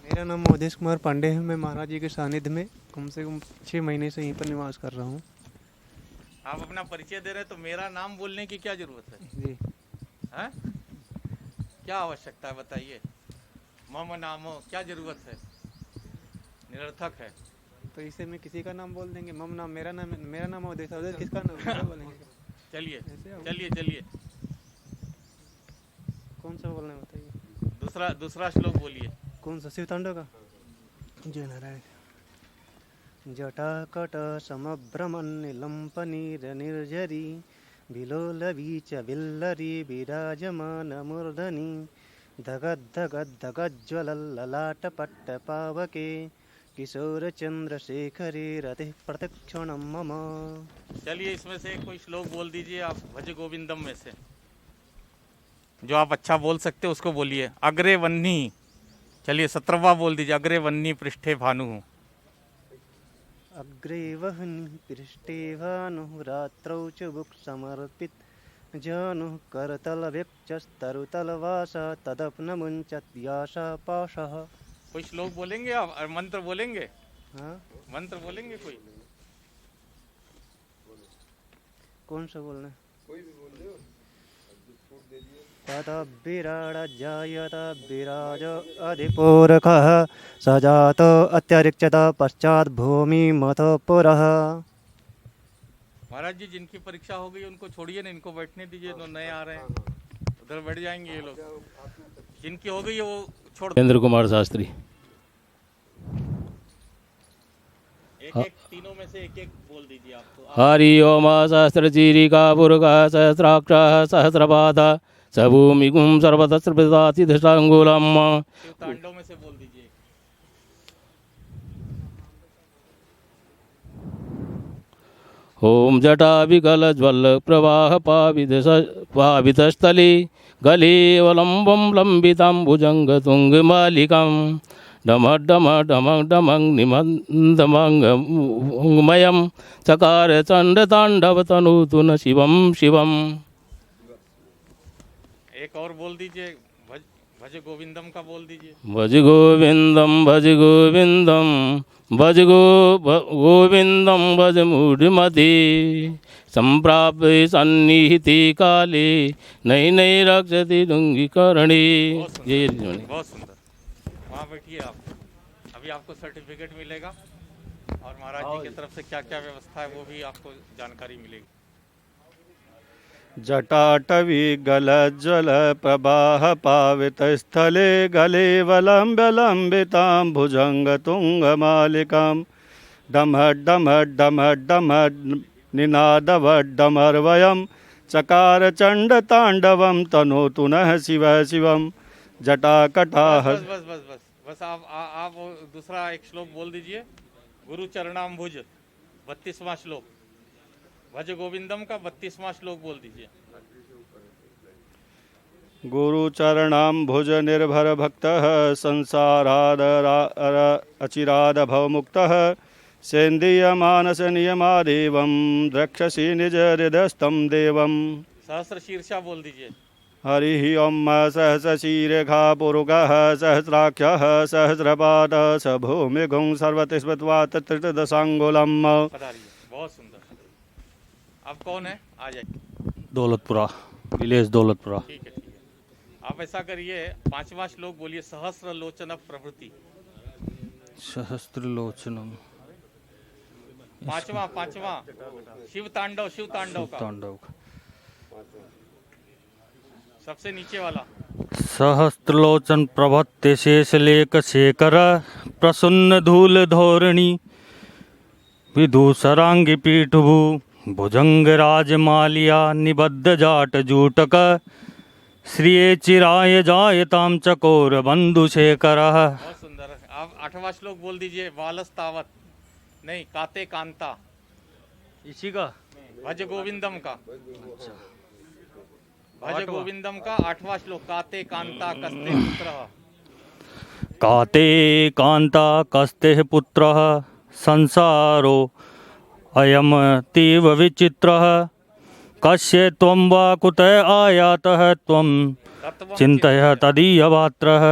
मेरा नाम अवधेश कुमार पांडे है। मैं महाराज जी के सानिध्य में कम से कम 6 महीने से यहीं पर निवास कर रहा हूँ। आप अपना परिचय दे रहे हैं तो मेरा नाम बोलने की क्या जरूरत है जी? है क्या आवश्यकता है बताइए? मम नामो क्या जरूरत है? निरर्थक है। तो इसे में किसी का नाम बोल देंगे। मम नाम, मेरा नाम अवधेश। अवधेश किसका नाम क्या बोलेंगे? चलिए चलिए चलिए, कौन सा बोलना है बताइए? दूसरा श्लोक बोलिए। कौन सा? शिव तांडव का? जय नारायण। जटाकट समभ्रमन् निलम्पनीरनिर्झरी विलोलवीच विल्लरी विराजमानमूर्धनि धगद्धगद्धगज्ज्वलल्ललाटपट्टपावके किशोरचन्द्रशेखरे रतिः प्रतिक्षणं मम। चलिए इसमें से कोई श्लोक बोल दीजिए आप, भज गोविंदम में से जो आप अच्छा बोल सकते हो उसको बोलिए। अग्रे वन्नी, चलिए 17वां बोल दीजिए। अग्रे वन्नी पृष्ठे भानु। अग्रे वह्नि पृष्ठे भानुः रात्रौ च बुक् समर्पित जानुः करतलवेक्षस्तरुतलवासा तदप्नमुञ्चत् व्यासा पाशः। कोई श्लोक बोलेंगे आप? मंत्र बोलेंगे? हाँ मंत्र बोलेंगे कोई? कौन सा बोलना है? तदा विराड जायत विराज अधिपूरकः सजात अत्यरिक्षत पश्चात भूमि मत पुरः। महाराज जी जिनकी परीक्षा हो गई उनको छोड़िए ना, इनको बैठने दीजिए, तो नए आ रहे हैं, उधर बैठ जाएंगे ये लोग। जिनकी हो गई है वो छोड़ दो। केंद्र कुमार शास्त्री। एक तीनों में से एक बोल दीजिए आप तो। हरि ओम सहस्रचीरिका पुरुषः सहस्राक्षः सहस्रपादः सभूमिगुं सर्वतस्त्रपितातिदशाङ्गुलम्। तांडव में से बोल दीजिए। ओम जटाविकलज्वलप्रवाहपावितस्थले गलेवलम्बं लम्बिताम्बुजङ्गतुङ्गमालिकां डमड्डमडमङ् चकार चण्डताण्डवतनूतु न शिवं शिवम्। एक और बोल दीजिए, भज गोविंदम का बोल दीजिए। भज गोविंदम भज गोविंदम भज गोविंदम भज मूढ़मति संप्राप्य सन्निहिते काले नई नई रक्षति डुंगीकरणी। बहुत सुंदर। वहाँ बैठिए आप, अभी आपको सर्टिफिकेट मिलेगा। और महाराज जी की तरफ से क्या क्या व्यवस्था है वो भी आपको जानकारी मिलेगी। जटाटवी गलज्ज्वल प्रवाह पावित स्थले गले वलम्ब्य लम्बितां भुजंग तुंग मालिकां डमहड डमहड डमहड डमहड निनादवड्डमर्वयं चकार चंड तांडवं तनोतु नः शिव शिवं जटाकटाह। बस बस बस बस बस आप वो दूसरा एक श्लोक बोल दीजिए। गुरु चरणाम्बुज 32वां श्लोक, भज गोविंदम का 32वां श्लोक बोल दीजिए। गुरु चरणाम्बुज निर्भर भक्तः संसाराद अचिराद भवमुक्तः सेन्द्रिय मानस नियमादेवं द्रक्षसि निज हृदयस्थं देवं। सहस्र शीर्षा बोल दीजिए। हरि ओम सहस्रशीर्घा पुरुगः सहस्राक्षः सहस्रपादः स भूमिगुं सर्वतिस्मत्वा तत्त्रिदशाङ्गुलम्। बहुत सुंदर। आप कौन है? आ जाइए। दौलतपुरा, विलेज दौलतपुरा। ठीक है ठीक है। आप ऐसा करिए, 5वां श्लोक बोलिए। सहस्र लोचन प्रभृति। सहस्त्र लोचनम। पांचवा शिव तांडव का। तांडव सबसे नीचे वाला। सहस्त्रलोचन प्रभत्ते शेषलेख शेखर प्रसन्न धूल धोरणी विदूसरांगी पीठभू भुजंग राजमालिया निबद्ध जाट जूटक श्रिये चिराय जायताम चकोर बंधु शेखर। बहुत सुंदर। आप 8वां श्लोक बोल दीजिए। वालस्तावत नहीं, काते कांता। इसी का भज गोविंदम का। भज गोविंदम का 8वां श्लोक। काते कांता कस्ते पुत्रः। काते कांता कस्ते पुत्रः संसारो अयम तीव विचित्रः कस्य त्वं वा कुतः आयातः त्वं चिन्तय तदीयवात्रः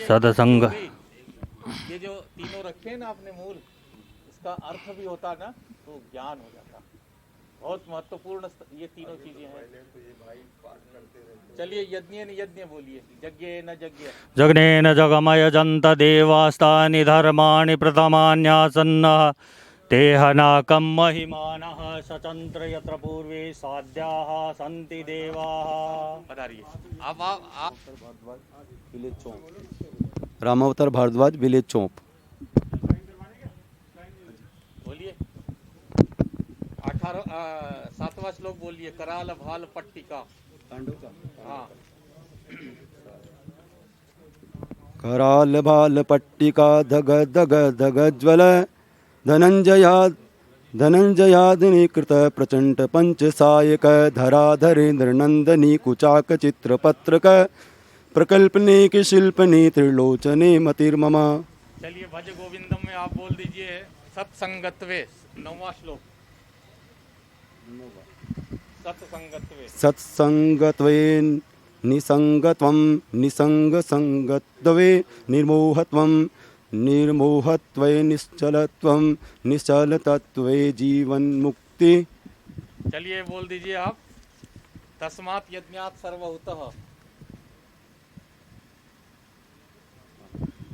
सदसंग। ये जो तीनों रखे हैं ना आपने मूल, इसका अर्थ भी होता ना तो ज्ञान हो जाता। बहुत महत्वपूर्ण ये तीनों चीजें हैं। चलिए यज्ञ बोलिए। जग्नेन जगमय जंत देवास्तानि धर्माणि प्रथमान्यासन्नः तेहनाकं महिमानः सचंत्र यत्र पूर्वे साध्याः सन्ति देवाः। आप विलेज चौंप, रामावतार भारद्वाज, विलेज चौंप। बोलिए। 7वां श्लोक बोलिए। कराल भाल पट्टिका। हाँ। कराल भाल पट्टिका धग धग धग ज्वल धनंजयादिनी कृत प्रचंड पंच सायक धराधरेन्द्र नंदनी कुचाक चित्रपत्रक प्रकल्पने की शिल्पनी त्रिलोचने मतिर्मम। चलिए भज गोविंदम में आप बोल दीजिए। सत्संगत्वे 9वां श्लोक। सत्संगत्वे निसंगत्वं निसंगसंगत्वे निर्मोहत्वं निर्मोहत्वे निश्चलत्वं निश्चलतत्वे जीवन मुक्ति। चलिए बोल दीजिए आप। तस्मात् यज्ञात् सर्वभूतः।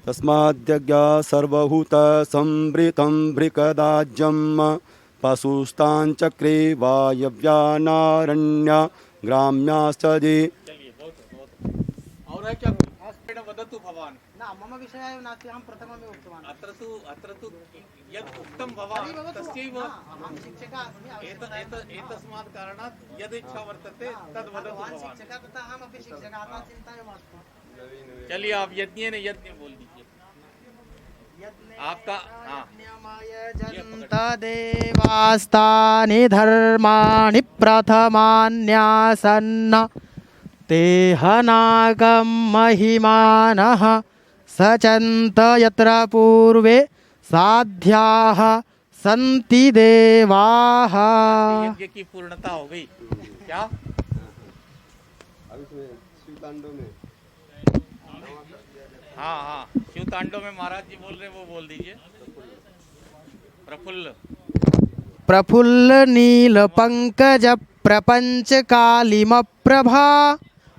तस्माद्यज्ञा सर्वभूत संवृतं भृकदाज्यं पशुस्तांचक्रे वायव्यानारण्या ग्राम्याश्चजे। और है क्या? वदतु भवान्। न मम विषयः नास्ति, अहं प्रथममेव उक्तवान्। अत्र तु यत् उक्तं भवान् तस्यैव अहं शिक्षकः अस्मि। एतस्मात् कारणात् यद् इच्छा वर्तते तद् वदतु भवान्। शिक्षकः तथा अहमपि शिक्षकः, अतः चिन्ता एव मास्तु। चलिए आप यज्ञ बोल दीजिए। आपका देवास्तानि धर्माणि प्रथमान्यासन्न तेहनागं महिमानः सचन्त यत्र पूर्वे साध्याः सन्ति देवाः। यज्ञ की पूर्णता हो गई क्या? हाँ शिव तांडव में महाराज जी बोल रहे वो बोल दीजिए। प्रफुल्ल नील पंकज प्रपंच कालिम प्रभा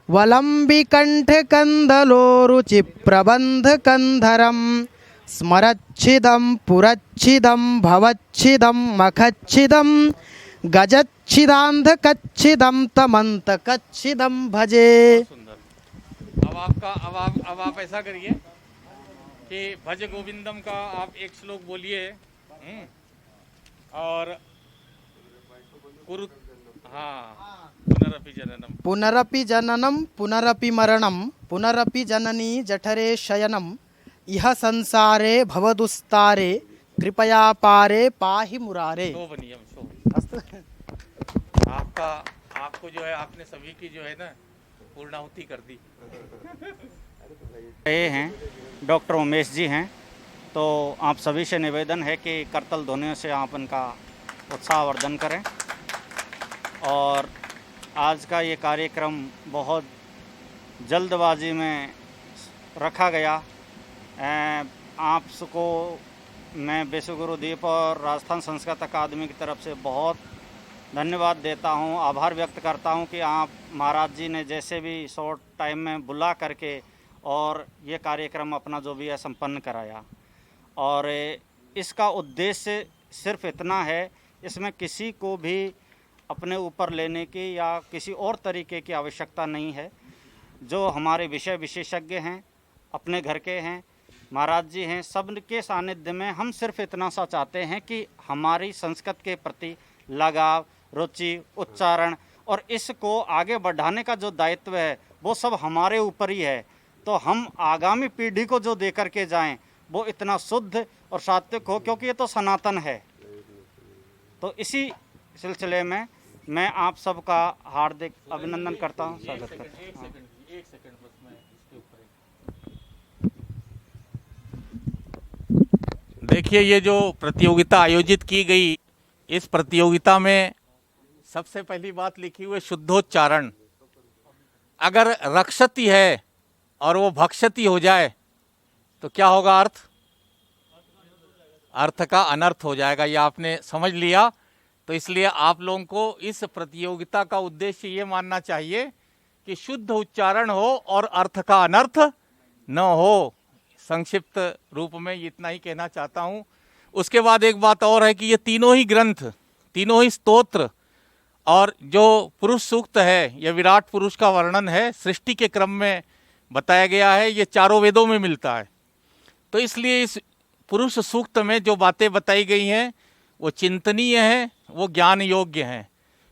वलंबी कंठ कंदलो रुचि प्रबंध कंधरम स्मरच्छिदं पुरच्छिदं भवच्छिदं मखच्छिदं गजच्छिदान्धकच्छिदं तमन्तकच्छिदं भजे। अब आप ऐसा करिए कि भज गोविंदम का आप एक श्लोक बोलिए और पुनरपि जननं पुनरपि मरणं पुनरपि जननी जठरे शयनम इह संसारे भवदुस्तारे कृपया पारे पाहि मुरारे। आपको जो है आपने सभी की जो है ना पूर्णाहुति कर दी। ये हैं डॉक्टर उमेश जी हैं, तो आप सभी से निवेदन है कि करतल ध्वनियों से आप इनका उत्साहवर्धन करें। और आज का ये कार्यक्रम बहुत जल्दबाजी में रखा गया। आपको मैं विश्वगुरुदीप और राजस्थान संस्कृत अकादमी की तरफ से बहुत धन्यवाद देता हूँ, आभार व्यक्त करता हूँ कि आप महाराज जी ने जैसे भी शॉर्ट टाइम में बुला करके और ये कार्यक्रम अपना जो भी है संपन्न कराया। और इसका उद्देश्य सिर्फ इतना है, इसमें किसी को भी अपने ऊपर लेने की या किसी और तरीके की आवश्यकता नहीं है। जो हमारे विषय विशेषज्ञ हैं, अपने घर के हैं, महाराज जी हैं, सब के सानिध्य में हम सिर्फ इतना सा चाहते हैं कि हमारी संस्कृत के प्रति लगाव, रुचि, उच्चारण और इसको आगे बढ़ाने का जो दायित्व है वो सब हमारे ऊपर ही है। तो हम आगामी पीढ़ी को जो दे करके जाएं वो इतना शुद्ध और सात्विक हो, क्योंकि ये तो सनातन है। तो इसी सिलसिले में मैं आप सबका हार्दिक अभिनंदन करता हूँ, स्वागत करता हूँ। एक सेकंड बस मैं इसके ऊपर देखिए, ये जो प्रतियोगिता आयोजित की गई, इस प्रतियोगिता में सबसे पहली बात लिखी हुई शुद्धोच्चारण। अगर रक्षति है और वो भक्षति हो जाए तो क्या होगा? अर्थ का अनर्थ हो जाएगा। ये आपने समझ लिया। तो इसलिए आप लोगों को इस प्रतियोगिता का उद्देश्य ये मानना चाहिए कि शुद्ध उच्चारण हो और अर्थ का अनर्थ न हो। संक्षिप्त रूप में इतना ही कहना चाहता हूँ। उसके बाद एक बात और है कि ये तीनों ही ग्रंथ, तीनों ही स्तोत्र और जो पुरुष सूक्त है, यह विराट पुरुष का वर्णन है, सृष्टि के क्रम में बताया गया है, ये चारों वेदों में मिलता है। तो इसलिए इस पुरुष सूक्त में जो बातें बताई गई हैं वो चिंतनीय हैं, वो ज्ञान योग्य हैं।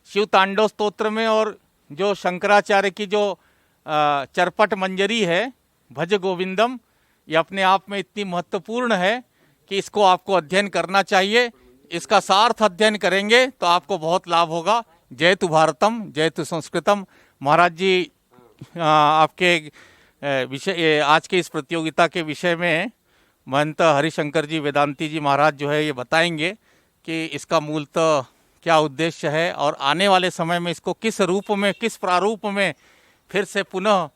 शिव तांडव स्तोत्र में और जो शंकराचार्य की जो चरपट मंजरी है भज गोविंदम, ये अपने आप में इतनी महत्वपूर्ण है कि इसको आपको अध्ययन करना चाहिए। इसका सार्थ अध्ययन करेंगे तो आपको बहुत लाभ होगा। जयतु भारतम, जयतु संस्कृतम। महाराज जी आपके विषय, आज के इस प्रतियोगिता के विषय में महंत हरिशंकर जी वेदांती जी महाराज जो है ये बताएंगे कि इसका मूलतः क्या उद्देश्य है और आने वाले समय में इसको किस रूप में, किस प्रारूप में फिर से पुनः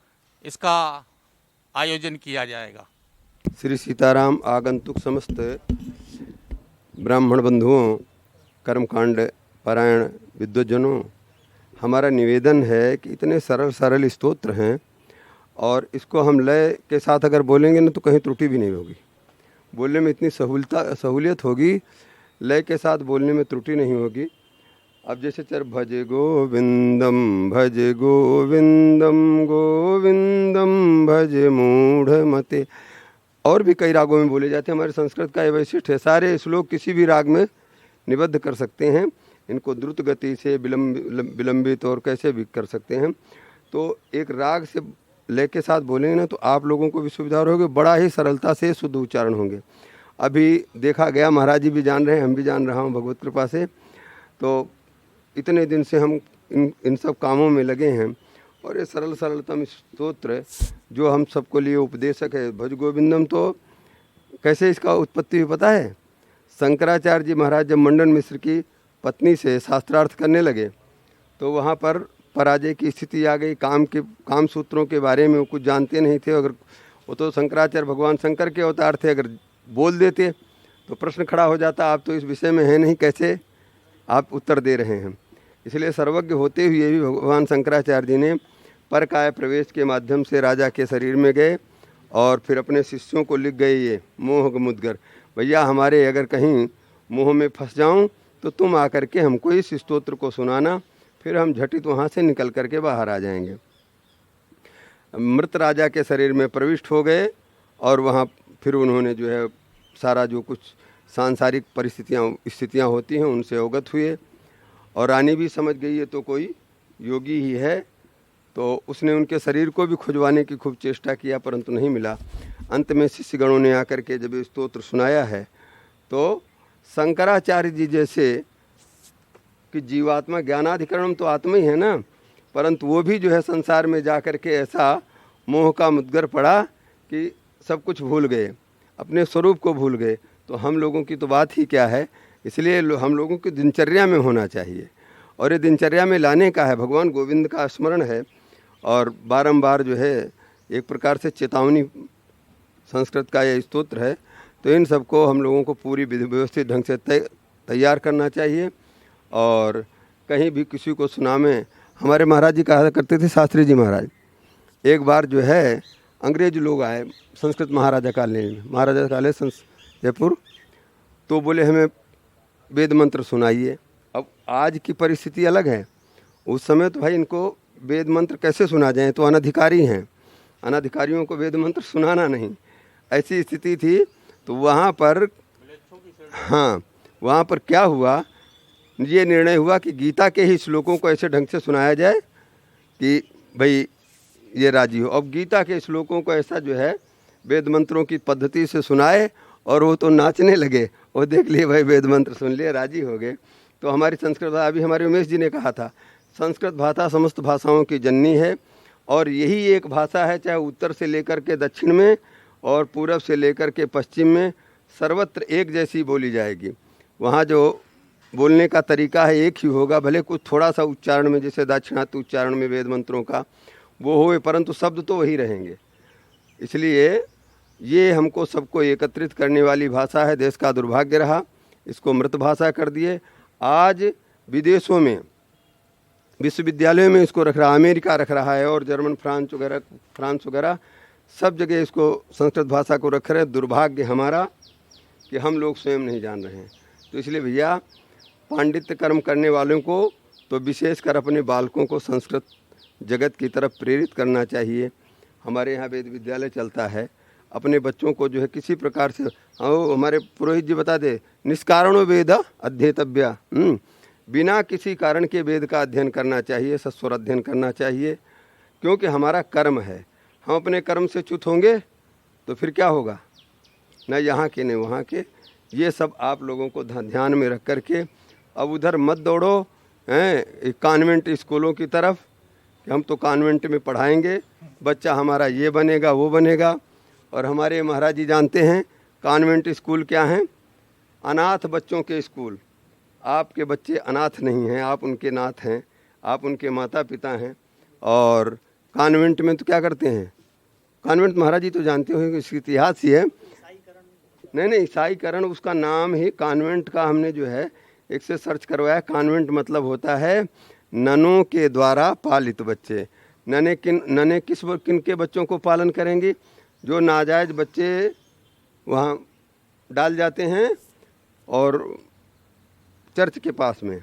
इसका आयोजन किया जाएगा। श्री सीताराम आगंतुक समस्त ब्राह्मण बंधुओं, कर्मकांड पारायण विद्वजनों, हमारा निवेदन है कि इतने सरल सरल स्तोत्र हैं और इसको हम लय के साथ अगर बोलेंगे ना तो कहीं त्रुटि भी नहीं होगी। बोलने में इतनी सहूलियत होगी, लय के साथ बोलने में त्रुटि नहीं होगी। अब जैसे चर भजे गोविंदम गोविंदम भजे मूढ़ मते, और भी कई रागों में बोले जाते हैं। हमारे संस्कृत का ये वैशिष्ट्य है, सारे श्लोक किसी भी राग में निबद्ध कर सकते हैं। इनको द्रुत गति से विलंबित और कैसे भी कर सकते हैं। तो एक राग से लय के साथ बोलेंगे ना तो आप लोगों को भी सुविधा होगी, बड़ा ही सरलता से शुद्ध उच्चारण होंगे। अभी देखा गया, महाराज जी भी जान रहे हैं, हम भी जान रहा हूँ भगवत कृपा से। तो इतने दिन से हम इन सब कामों में लगे हैं और ये सरल सरलतम स्तोत्र जो हम सबको लिए उपदेशक है भज गोविंदम, तो कैसे इसका उत्पत्ति हुई पता है? शंकराचार्य जी महाराज जब मंडन मिश्र की पत्नी से शास्त्रार्थ करने लगे तो वहाँ पर पराजय की स्थिति आ गई। काम सूत्रों के बारे में वो कुछ जानते नहीं थे। अगर वो तो शंकराचार्य भगवान शंकर के अवतार थे, अगर बोल देते तो प्रश्न खड़ा हो जाता, आप तो इस विषय में हैं नहीं, कैसे आप उत्तर दे रहे हैं। इसलिए सर्वज्ञ होते हुए भी भगवान शंकराचार्य जी ने परकाय प्रवेश के माध्यम से राजा के शरीर में गए और फिर अपने शिष्यों को लिख गए ये मोह मुद्गर, भैया हमारे अगर कहीं मोह में फंस जाऊं तो तुम आकर के हमको इस स्तोत्र को सुनाना, फिर हम झटित वहाँ से निकल करके बाहर आ जाएंगे। मृत राजा के शरीर में प्रविष्ट हो गए और वहाँ फिर उन्होंने जो है सारा जो कुछ सांसारिक स्थितियाँ होती हैं उनसे अवगत हुए, और रानी भी समझ गई ये तो कोई योगी ही है, तो उसने उनके शरीर को भी खुजवाने की खूब चेष्टा किया परंतु नहीं मिला। अंत में शिष्यगणों ने आकर के जब स्तोत्र सुनाया है तो शंकराचार्य जी जैसे कि जीवात्मा ज्ञानाधिकरणम तो आत्मा ही है ना, परंतु वो भी जो है संसार में जा कर के ऐसा मोह का मुद्गर पड़ा कि सब कुछ भूल गए, अपने स्वरूप को भूल गए। तो हम लोगों की तो बात ही क्या है, इसलिए हम लोगों की दिनचर्या में होना चाहिए और ये दिनचर्या में लाने का है। भगवान गोविंद का स्मरण है और बारंबार जो है एक प्रकार से चेतावनी संस्कृत का यह स्तोत्र है, तो इन सबको हम लोगों को पूरी व्यवस्थित ढंग से तैयार करना चाहिए। और कहीं भी किसी को सुनामें, हमारे महाराज जी कहा करते थे, शास्त्री जी महाराज, एक बार जो है अंग्रेज लोग आए संस्कृत महाराजा कालेज में, महाराजा कालेज जयपुर, तो बोले हमें वेद मंत्र सुनाइए। अब आज की परिस्थिति अलग है, उस समय तो भाई इनको वेद मंत्र कैसे सुना जाए, तो अनधिकारी हैं, अनधिकारियों को वेद मंत्र सुनाना नहीं, ऐसी स्थिति थी। तो वहाँ पर हाँ, वहाँ पर क्या हुआ, ये निर्णय हुआ कि गीता के ही श्लोकों को ऐसे ढंग से सुनाया जाए कि भाई ये राजी हो। अब गीता के श्लोकों को ऐसा जो है वेद मंत्रों की पद्धति से सुनाए और वो तो नाचने लगे, वो देख लिए भाई वेद मंत्र सुन लिए, राजी हो गए। तो हमारी संस्कृत भाषा, अभी हमारे उमेश जी ने कहा था, संस्कृत भाषा समस्त भाषाओं की जननी है और यही एक भाषा है, चाहे उत्तर से लेकर के दक्षिण में और पूरब से लेकर के पश्चिम में सर्वत्र एक जैसी बोली जाएगी। वहाँ जो बोलने का तरीका है एक ही होगा, भले कुछ थोड़ा सा उच्चारण में, जैसे दाक्षिणात्य उच्चारण में वेद मंत्रों का वो होए, परंतु शब्द तो वही रहेंगे। इसलिए ये हमको सबको एकत्रित करने वाली भाषा है। देश का दुर्भाग्य रहा, इसको मृत भाषा कर दिए। आज विदेशों में, विश्वविद्यालयों में इसको रख रहा, अमेरिका रख रहा है और जर्मन फ्रांस वगैरह सब जगह इसको संस्कृत भाषा को रख रहे। दुर्भाग्य हमारा कि हम लोग स्वयं नहीं जान रहे हैं। तो इसलिए भैया पांडित्य कर्म करने वालों को तो विशेषकर अपने बालकों को संस्कृत जगत की तरफ प्रेरित करना चाहिए। हमारे यहाँ वेद विद्यालय चलता है, अपने बच्चों को जो है किसी प्रकार से, हमारे पुरोहित जी बता दे, निष्कारणो वेद अध्येतव्य, बिना किसी कारण के वेद का अध्ययन करना चाहिए, सस्वर अध्ययन करना चाहिए, क्योंकि हमारा कर्म है। हम अपने कर्म से च्युत होंगे तो फिर क्या होगा, न यहाँ के न वहाँ के। ये सब आप लोगों को ध्यान में रख कर के अब उधर मत दौड़ो हैं कॉन्वेंट स्कूलों की तरफ कि हम तो कॉन्वेंट में पढ़ाएंगे, बच्चा हमारा ये बनेगा वो बनेगा। और हमारे महाराज जी जानते हैं कॉन्वेंट स्कूल क्या हैं, अनाथ बच्चों के स्कूल। आपके बच्चे अनाथ नहीं हैं, आप उनके नाथ हैं, आप उनके माता पिता हैं। और कॉन्वेंट में तो क्या करते हैं, कॉन्वेंट महाराज जी तो जानते हो इसकी इतिहास ही है। नहीं, ईसाईकरण उसका नाम ही कॉन्वेंट का हमने जो है एक से सर्च करवाया। कॉन्वेंट मतलब होता है ननों के द्वारा पालित बच्चे। नने किन के बच्चों को पालन करेंगे, जो नाजायज़ बच्चे वहाँ डाल जाते हैं और चर्च के पास में,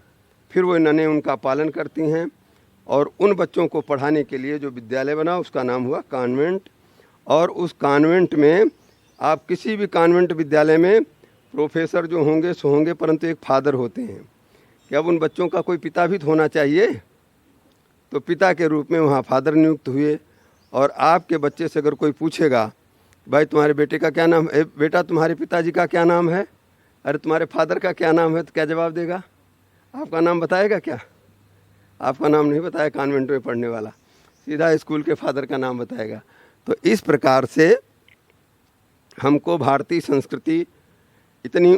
फिर वो नने उनका पालन करती हैं। और उन बच्चों को पढ़ाने के लिए जो विद्यालय बना उसका नाम हुआ कॉन्वेंट। और उस कॉन्वेंट में आप किसी भी कॉन्वेंट विद्यालय में प्रोफेसर जो होंगे सो होंगे, परंतु एक फादर होते हैं कि अब उन बच्चों का कोई पिता भी तो होना चाहिए। तो पिता के रूप में वहाँ फादर नियुक्त हुए। और आपके बच्चे से अगर कोई पूछेगा भाई तुम्हारे बेटे का क्या नाम है, बेटा तुम्हारे पिताजी का क्या नाम है, अरे तुम्हारे फादर का क्या नाम है, तो क्या जवाब देगा, आपका नाम बताएगा क्या? आपका नाम नहीं बताया कॉन्वेंट में पढ़ने वाला, सीधा स्कूल के फादर का नाम बताएगा। तो इस प्रकार से हमको भारतीय संस्कृति इतनी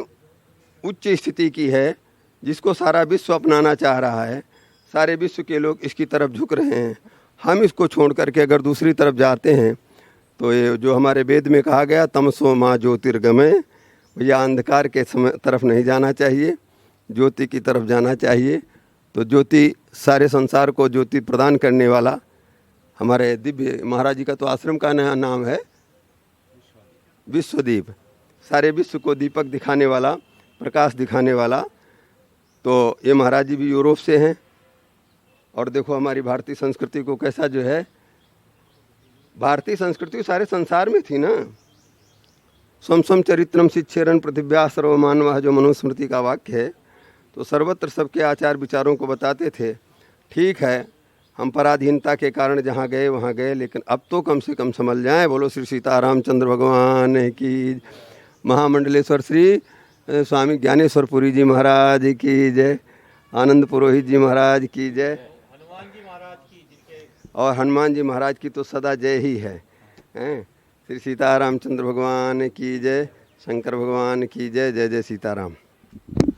उच्च स्थिति की है जिसको सारा विश्व अपनाना चाह रहा है, सारे विश्व के लोग इसकी तरफ झुक रहे हैं। हम इसको छोड़ करके अगर दूसरी तरफ जाते हैं तो ये जो हमारे वेद में कहा गया तमसो माँ ज्योतिर्गमय, भैया अंधकार के तरफ नहीं जाना चाहिए, ज्योति की तरफ जाना चाहिए। तो ज्योति सारे संसार को ज्योति प्रदान करने वाला हमारे दिव्य महाराज जी का तो आश्रम का नाम है विश्वदीप, सारे विश्व को दीपक दिखाने वाला, प्रकाश दिखाने वाला। तो ये महाराज जी भी यूरोप से हैं। और देखो हमारी भारतीय संस्कृति को कैसा जो है, भारतीय संस्कृति सारे संसार में थी ना। स्वम स्वम चरित्रम शिक्षेरन पृथिव्या सर्वमानवः, जो मनुस्मृति का वाक्य है। तो सर्वत्र सबके आचार विचारों को बताते थे। ठीक है, हम पराधीनता के कारण जहाँ गए वहाँ गए, लेकिन अब तो कम से कम समझ जाएं। बोलो श्री सीतारामचंद्र भगवान की, महामंडलेश्वर श्री स्वामी ज्ञानेश्वरपुरी जी महाराज की जय, आनंद पुरोहित जी महाराज की जय, और हनुमान जी महाराज की तो सदा जय ही है। श्री सीतारामचंद्र भगवान की जय, शंकर भगवान की जय। जय जय सीताराम।